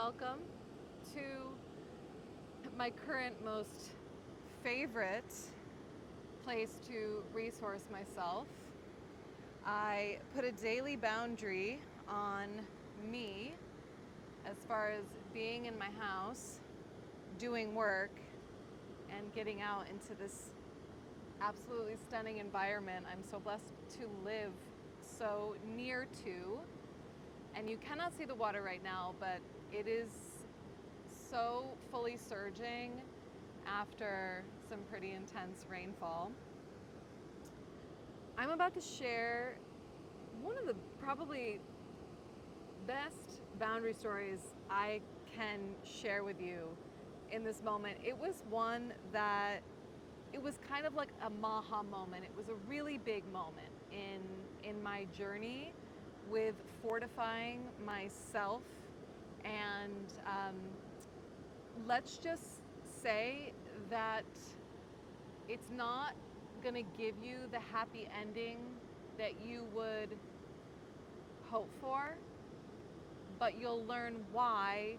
welcome to my current most favorite place to resource myself. I put a daily boundary on me as far as being in my house, doing work, and getting out into this absolutely stunning environment I'm so blessed to live so near to. And you cannot see the water right now, but it is so fully surging after some pretty intense rainfall. I'm about to share one of the probably best boundary stories I can share with you in this moment. It was one that it was kind of like a maha moment. It was a really big moment in my journey with fortifying myself. And let's just say that it's not going to give you the happy ending that you would hope for, but you'll learn why,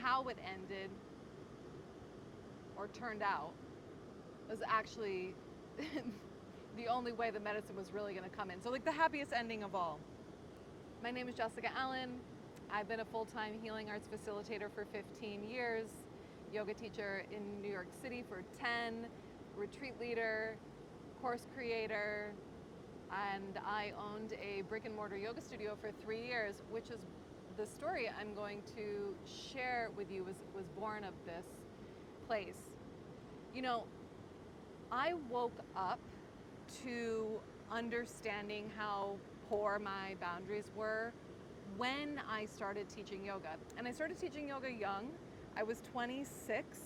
how it ended or turned out was actually the only way the medicine was really going to come in. So, like, the happiest ending of all. My name is Jessica Allen. I've been a full-time healing arts facilitator for 15 years, yoga teacher in New York City for 10, retreat leader, course creator, and I owned a brick and mortar yoga studio for 3 years, which is the story I'm going to share with you was born of this place. You know, I woke up to understanding how poor my boundaries were when I started teaching yoga. And I started teaching yoga young. I was 26.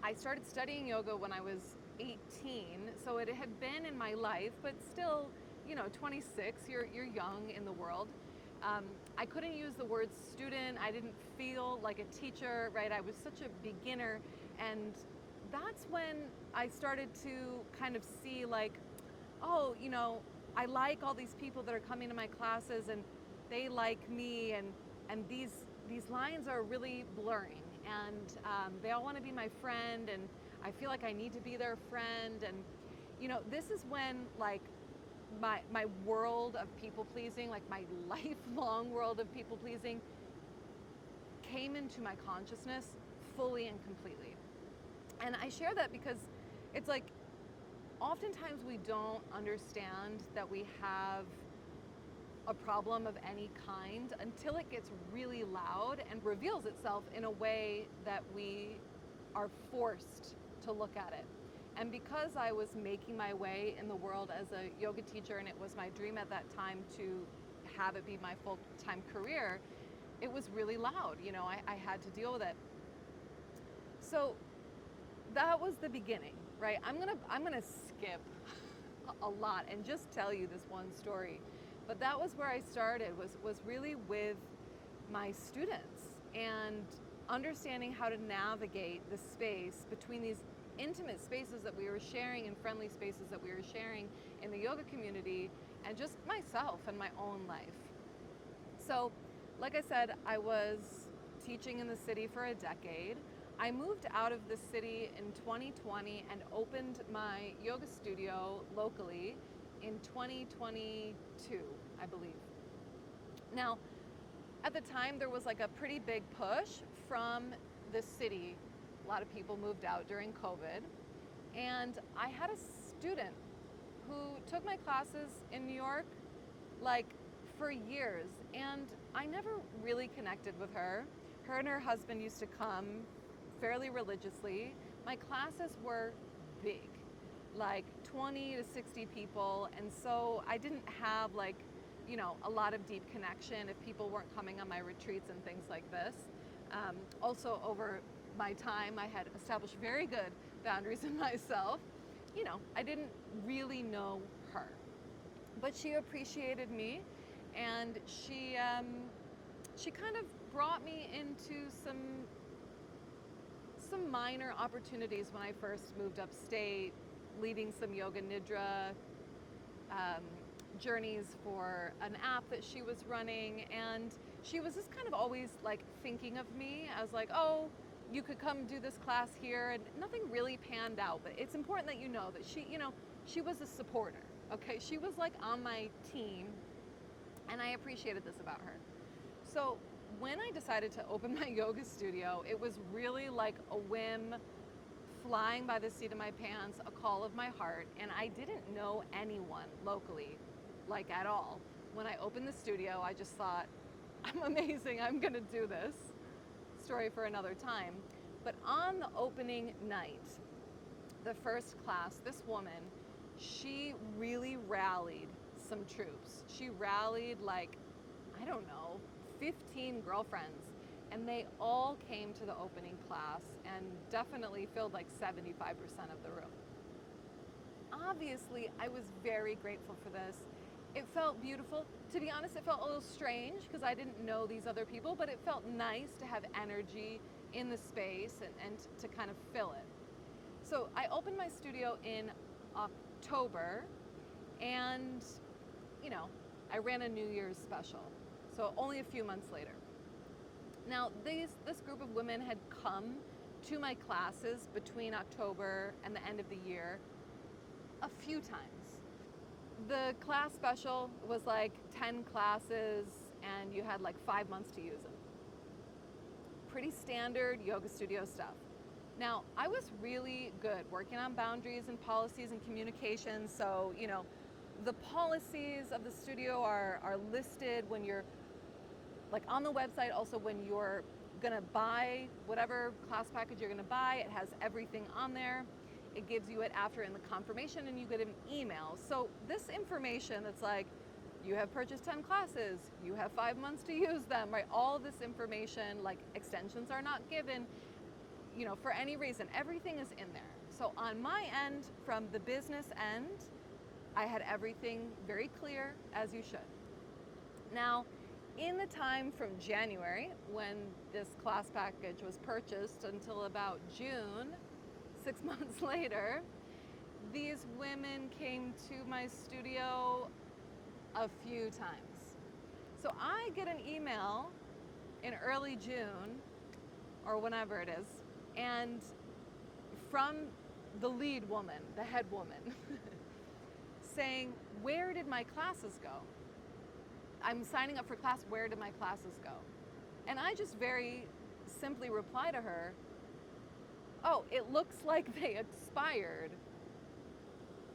I started studying yoga when I was 18. So it had been in my life, but still, 26, you're young in the world. I couldn't use the word student. I didn't feel like a teacher, right? I was such a beginner. And that's when I started to kind of see like, oh, I like all these people that are coming to my classes and they like me, and these lines are really blurring, and they all want to be my friend, and I feel like I need to be their friend. And this is when like my world of people pleasing, like my lifelong world of people pleasing, came into my consciousness fully and completely. And I share that because it's like oftentimes we don't understand that we have a problem of any kind until it gets really loud and reveals itself in a way that we are forced to look at it. And because I was making my way in the world as a yoga teacher, and it was my dream at that time to have it be my full-time career, it was really loud. I had to deal with it. So that was the beginning, right? I'm gonna skip a lot and just tell you this one story. But that was where I started, was really with my students and understanding how to navigate the space between these intimate spaces that we were sharing and friendly spaces that we were sharing in the yoga community and just myself and my own life. So, like I said, I was teaching in the city for a decade. I moved out of the city in 2020 and opened my yoga studio locally in 2022, I believe. Now, at the time, there was like a pretty big push from the city. A lot of people moved out during COVID. And I had a student who took my classes in New York like for years. And I never really connected with her. Her and her husband used to come fairly religiously. My classes were big, like 20 to 60 people. And so I didn't have like, a lot of deep connection if people weren't coming on my retreats and things like this. Also, over my time, I had established very good boundaries in myself. I didn't really know her, but she appreciated me, and she kind of brought me into some minor opportunities when I first moved upstate, leading some yoga nidra journeys for an app that she was running. And she was just kind of always like thinking of me as like, oh, you could come do this class here, and nothing really panned out. But it's important that you know that she was a supporter. Okay, she was like on my team, and I appreciated this about her. So when I decided to open my yoga studio, it was really like a whim, flying by the seat of my pants, a call of my heart, and I didn't know anyone locally, like at all. When I opened the studio, I just thought, I'm amazing, I'm gonna do this. Story for another time. But on the opening night, the first class, this woman, she really rallied some troops. She rallied like, I don't know, 15 girlfriends, and they all came to the opening class and definitely filled like 75% of the room. Obviously, I was very grateful for this. It felt beautiful. To be honest, it felt a little strange because I didn't know these other people, but it felt nice to have energy in the space and to kind of fill it. So I opened my studio in October, and I ran a New Year's special. So only a few months later. Now, this group of women had come to my classes between October and the end of the year a few times. The class special was like 10 classes, and you had like 5 months to use them. Pretty standard yoga studio stuff. Now, I was really good working on boundaries and policies and communications, so, the policies of the studio are listed when you're like on the website. Also, when you're gonna buy whatever class package you're gonna buy, it has everything on there. It gives you it after in the confirmation, and you get an email. So this information that's like, you have purchased 10 classes, you have 5 months to use them, right? All this information, like extensions are not given, for any reason. Everything is in there. So on my end, from the business end, I had everything very clear, as you should. Now, in the time from January, when this class package was purchased, until about June, 6 months later, these women came to my studio a few times. So I get an email in early June, or whenever it is, and from the lead woman, the head woman, saying, where did my classes go? I'm signing up for class, where did my classes go? And I just very simply reply to her, oh, it looks like they expired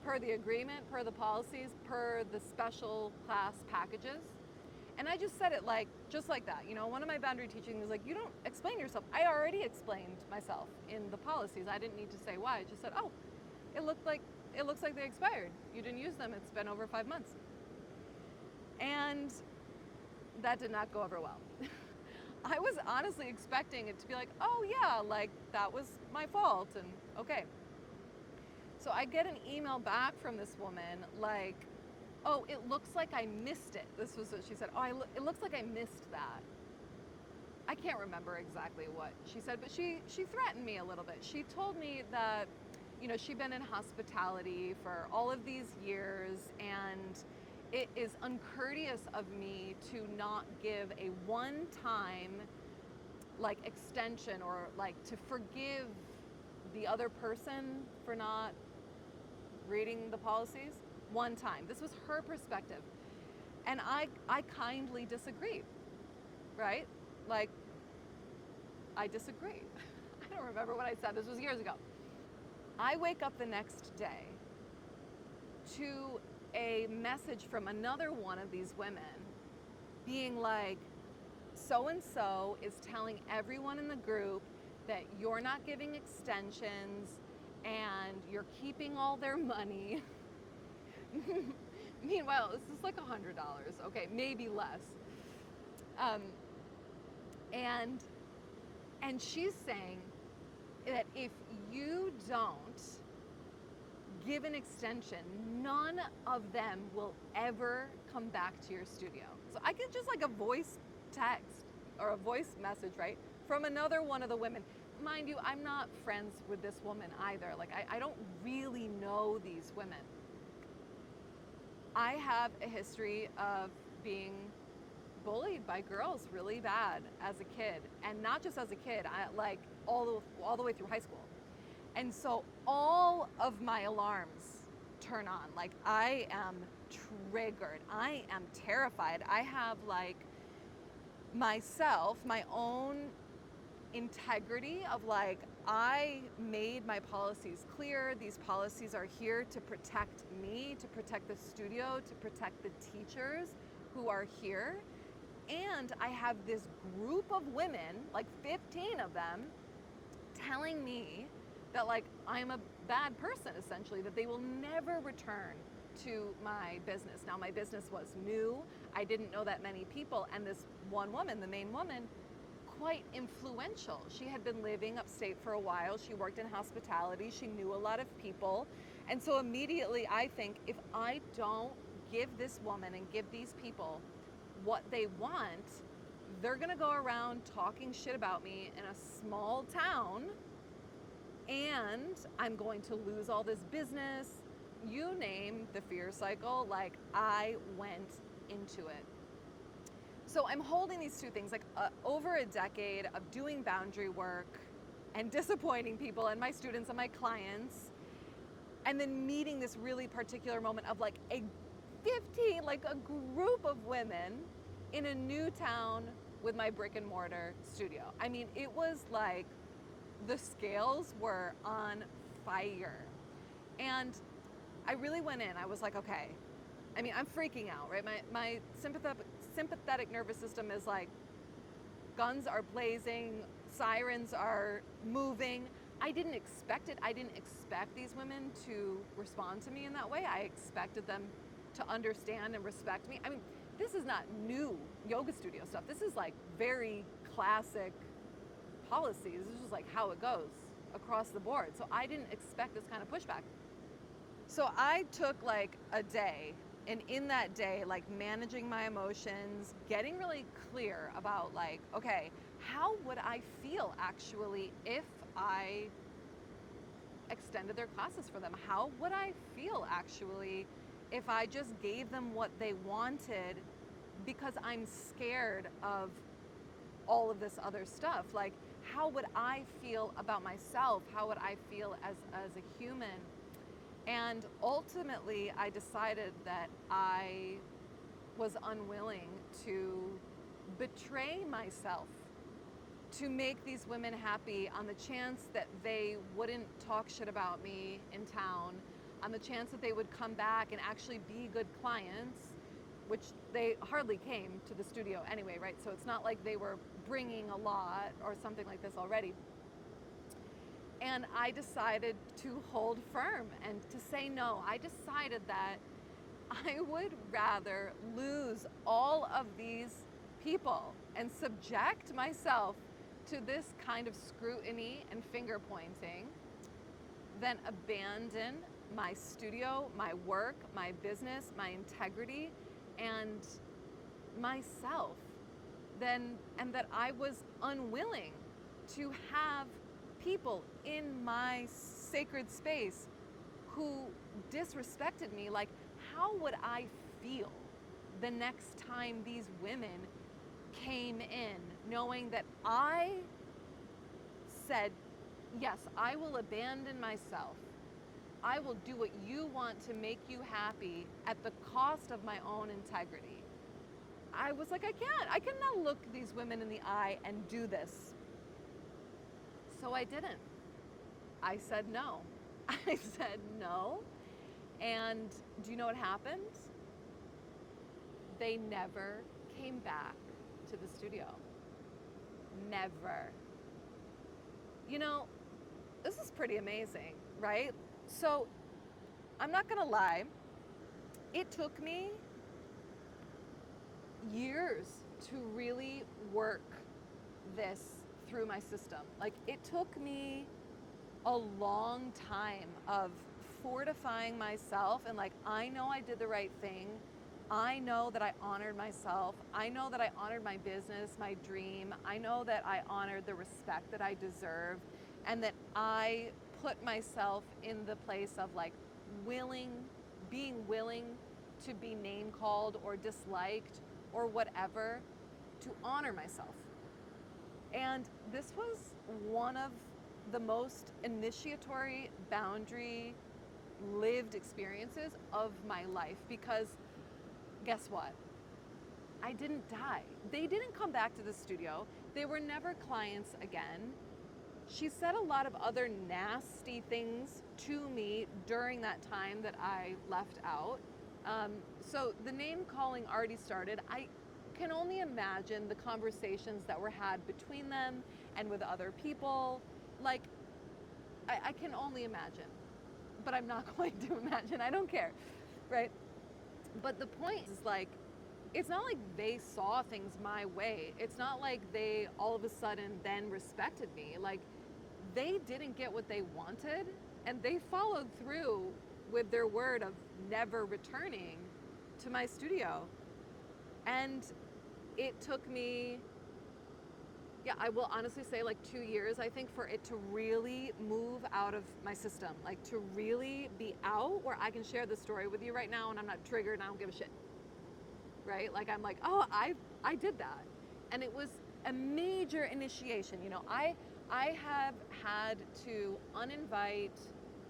per the agreement, per the policies, per the special class packages. And I just said it just like that. One of my boundary teachings is like, you don't explain yourself. I already explained myself in the policies. I didn't need to say why. I just said, oh, it looks like they expired. You didn't use them. It's been over 5 months. And that did not go over well. I was honestly expecting it to be like, oh yeah, like that was my fault, and okay. So I get an email back from this woman like, oh, it looks like I missed it. This was what she said. Oh, it looks like I missed that. I can't remember exactly what she said, but she threatened me a little bit. She told me that, she'd been in hospitality for all of these years, and it is uncourteous of me to not give a one-time extension, or to forgive the other person for not reading the policies one time. This was her perspective. And I kindly disagreed, right? I disagreed. I don't remember what I said. This was years ago. I wake up the next day to a message from another one of these women being like, so-and-so is telling everyone in the group that you're not giving extensions and you're keeping all their money. Meanwhile, this is like $100, okay, maybe less. And she's saying that if you don't give an extension, none of them will ever come back to your studio. So I get just like a voice text or a voice message, right, from another one of the women. Mind you, I'm not friends with this woman either. I don't really know these women. I have a history of being bullied by girls really bad as a kid, and not just as a kid, like all the way through high school. And so all of my alarms turn on. Like I am triggered. I am terrified. I have like myself, my own integrity of like, I made my policies clear. These policies are here to protect me, to protect the studio, to protect the teachers who are here. And I have this group of women, like 15 of them, telling me that like I'm a bad person, essentially, that they will never return to my business. Now my business was new. I didn't know that many people, and this one woman, the main woman, quite influential. She had been living upstate for a while. She worked in hospitality. She knew a lot of people. And so immediately I think, if I don't give this woman and give these people what they want, they're gonna go around talking shit about me in a small town, and I'm going to lose all this business. You name the fear cycle, like I went into it. So I'm holding these two things, like over a decade of doing boundary work and disappointing people and my students and my clients, and then meeting this really particular moment of like a 15, like a group of women in a new town with my brick and mortar studio. I mean, it was like the scales were on fire. And I really went in. I was like, okay. I mean, I'm freaking out, right? My sympathetic nervous system is like, guns are blazing, sirens are moving. I didn't expect it. I didn't expect these women to respond to me in that way. I expected them to understand and respect me. I mean, this is not new yoga studio stuff. This is like very classic policies. This is just like how it goes across the board. So I didn't expect this kind of pushback. So I took like a day, and in that day, like managing my emotions, getting really clear about like, okay, how would I feel actually if I extended their classes for them? How would I feel actually if I just gave them what they wanted, because I'm scared of all of this other stuff? Like, how would I feel about myself? How would I feel as a human? And ultimately, I decided that I was unwilling to betray myself to make these women happy on the chance that they wouldn't talk shit about me in town, on the chance that they would come back and actually be good clients, which they hardly came to the studio anyway, right? So it's not like they were bringing a lot or something like this already. And I decided to hold firm and to say no. I decided that I would rather lose all of these people and subject myself to this kind of scrutiny and finger pointing than abandon my studio, my work, my business, my integrity, and myself. And that I was unwilling to have people in my sacred space who disrespected me. Like, how would I feel the next time these women came in, knowing that I said, yes, I will abandon myself. I will do what you want to make you happy at the cost of my own integrity. I was like, I cannot look these women in the eye and do this. So I didn't. I said no. I said no. And do you know what happened? They never came back to the studio. Never. You know, this is pretty amazing, right? So I'm not gonna lie, it took me years to really work this through my system. Like, it took me a long time of fortifying myself and like, I know I did the right thing. I know that I honored myself. I know that I honored my business, my dream. I know that I honored the respect that I deserve, and that I put myself in the place of like being willing to be name called or disliked or whatever, to honor myself. And this was one of the most initiatory boundary lived experiences of my life, because guess what? I didn't die. They didn't come back to the studio. They were never clients again. She said a lot of other nasty things to me during that time that I left out. So the name calling already started. I can only imagine the conversations that were had between them and with other people. Like, I can only imagine, but I'm not going to imagine. I don't care, right? But the point is, like, it's not like they saw things my way. It's not like they all of a sudden then respected me. Like, they didn't get what they wanted, and they followed through with their word of never returning to my studio. And it took me, yeah, I will honestly say, like 2 years, I think, for it to really move out of my system, like to really be out where I can share the story with you right now and I'm not triggered and I don't give a shit, right? Like, I'm like, oh, I did that. And it was a major initiation. You know, I have had to uninvite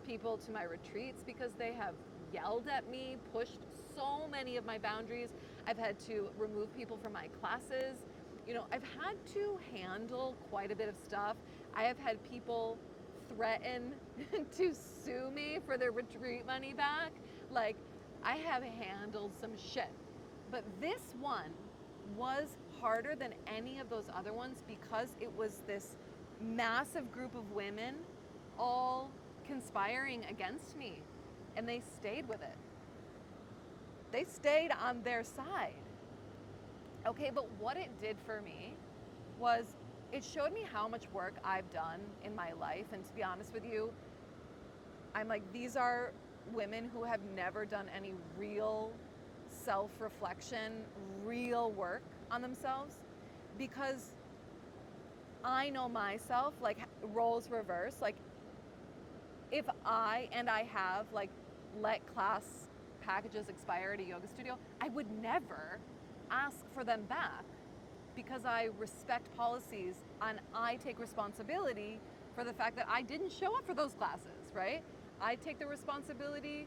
people to my retreats because they have yelled at me, pushed so many of my boundaries. I've had to remove people from my classes. You know, I've had to handle quite a bit of stuff. I have had people threaten to sue me for their retreat money back. Like, I have handled some shit. But this one was harder than any of those other ones because it was this massive group of women all conspiring against me, and they stayed with it. They stayed on their side. Okay, but what it did for me was it showed me how much work I've done in my life. And to be honest with you, I'm like, these are women who have never done any real self-reflection, real work on themselves, because I know myself, like, roles reverse. Like, if I have like let class packages expire at a yoga studio, I would never ask for them back because I respect policies and I take responsibility for the fact that I didn't show up for those classes, right? I take the responsibility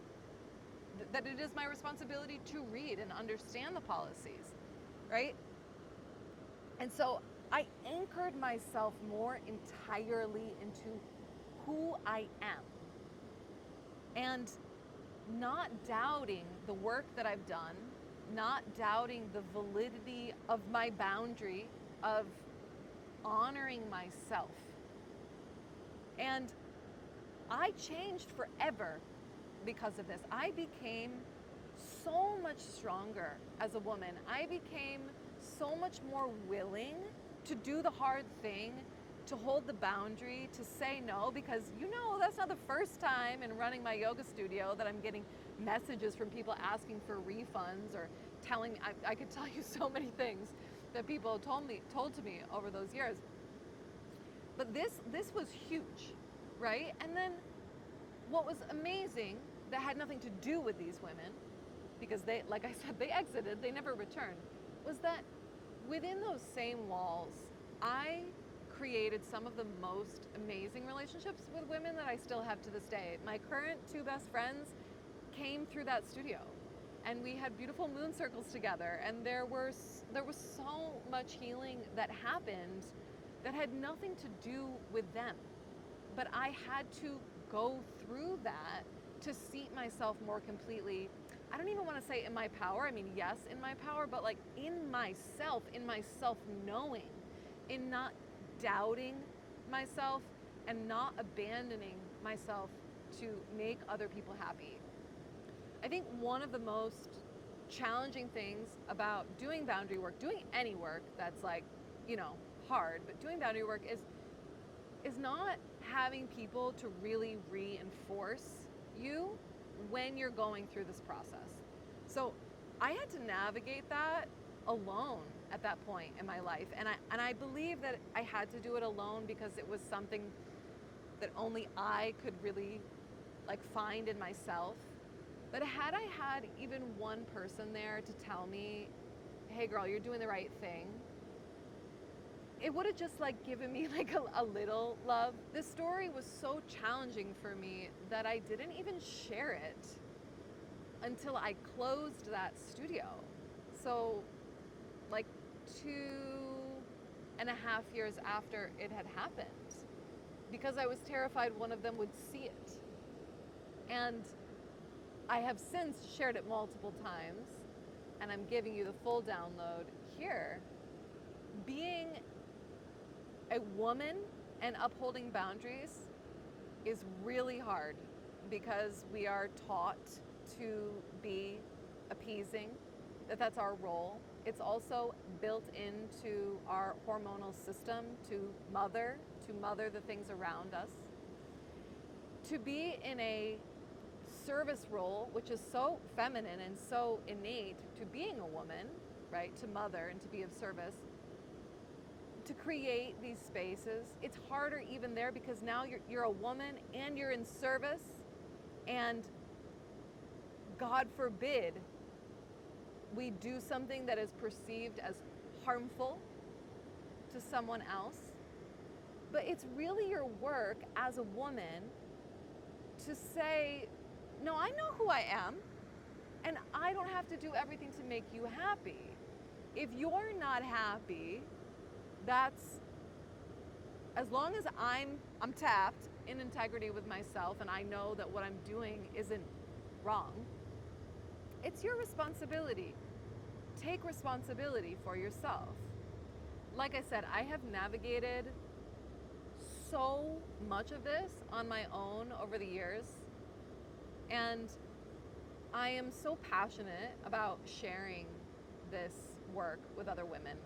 that it is my responsibility to read and understand the policies, right? And so I anchored myself more entirely into who I am and not doubting the work that I've done, not doubting the validity of my boundary of honoring myself. And I changed forever because of this. I became so much stronger as a woman. I became so much more willing to do the hard thing, to hold the boundary, to say no, because you know that's not the first time in running my yoga studio that I'm getting messages from people asking for refunds or telling me, I could tell you so many things that people told to me over those years. But this was huge, right? And then what was amazing that had nothing to do with these women, because they, like I said, they exited, they never returned, was that within those same walls, I created some of the most amazing relationships with women that I still have to this day. My current 2 best friends came through that studio, and we had beautiful moon circles together, and there was so much healing that happened that had nothing to do with them. But I had to go through that to seat myself more completely. I don't even want to say in my power. I mean, yes, in my power, but like in my self-knowing, in not doubting myself and not abandoning myself to make other people happy. I think one of the most challenging things about doing boundary work, doing any work that's like, you know, hard, but doing boundary work is not having people to really reinforce you when you're going through this process. So I had to navigate that alone at that point in my life, and I believe that I had to do it alone because it was something that only I could really like find in myself. But had I had even one person there to tell me, hey girl, you're doing the right thing, it would have just like given me like a little love. This story was so challenging for me that I didn't even share it until I closed that studio. So like 2.5 years after it had happened, because I was terrified one of them would see it. And I have since shared it multiple times, and I'm giving you the full download here. Being a woman and upholding boundaries is really hard because we are taught to be appeasing, that's our role. It's also built into our hormonal system to mother the things around us. To be in a service role, which is so feminine and so innate to being a woman, right? To mother and to be of service. To create these spaces, it's harder even there because now you're a woman and you're in service, and God forbid we do something that is perceived as harmful to someone else. But it's really your work as a woman to say, no, I know who I am, and I don't have to do everything to make you happy. If you're not happy, that's, as long as I'm tapped in integrity with myself and I know that what I'm doing isn't wrong, it's your responsibility. Take responsibility for yourself. Like I said, I have navigated so much of this on my own over the years, and I am so passionate about sharing this work with other women.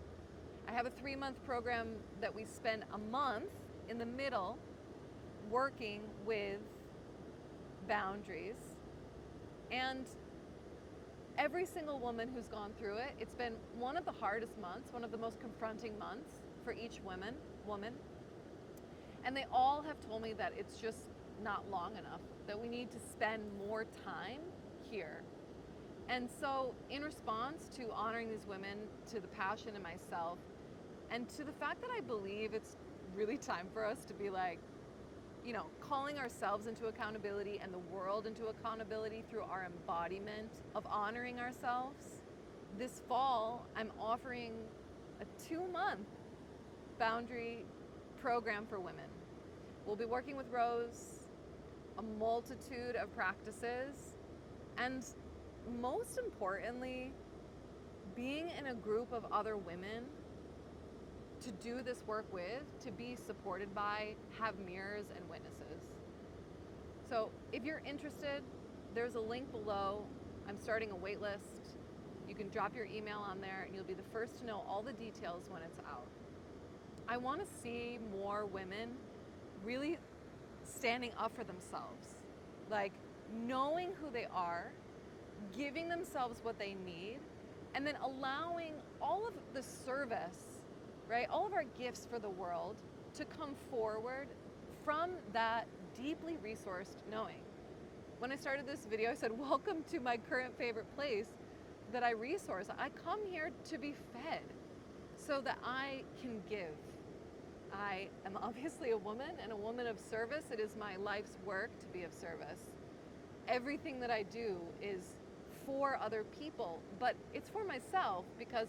I have a 3-month program that we spend a month in the middle working with boundaries. And every single woman who's gone through it, it's been one of the hardest months, one of the most confronting months for each woman. And they all have told me that it's just not long enough, that we need to spend more time here. And so in response to honoring these women, to the passion in myself, and to the fact that I believe it's really time for us to be like, calling ourselves into accountability and the world into accountability through our embodiment of honoring ourselves, this fall I'm offering a 2-month boundary program for women. We'll be working with Rose, a multitude of practices, and most importantly, being in a group of other women to do this work with, to be supported by, have mirrors and witnesses. So if you're interested, there's a link below. I'm starting a wait list. You can drop your email on there and you'll be the first to know all the details when it's out. I want to see more women really standing up for themselves, like knowing who they are, giving themselves what they need, and then allowing all of the service, right, all of our gifts for the world to come forward from that deeply resourced knowing. When I started this video, I said, welcome to my current favorite place that I resource. I come here to be fed so that I can give. I am obviously a woman and a woman of service. It is my life's work to be of service. Everything that I do is for other people, but it's for myself because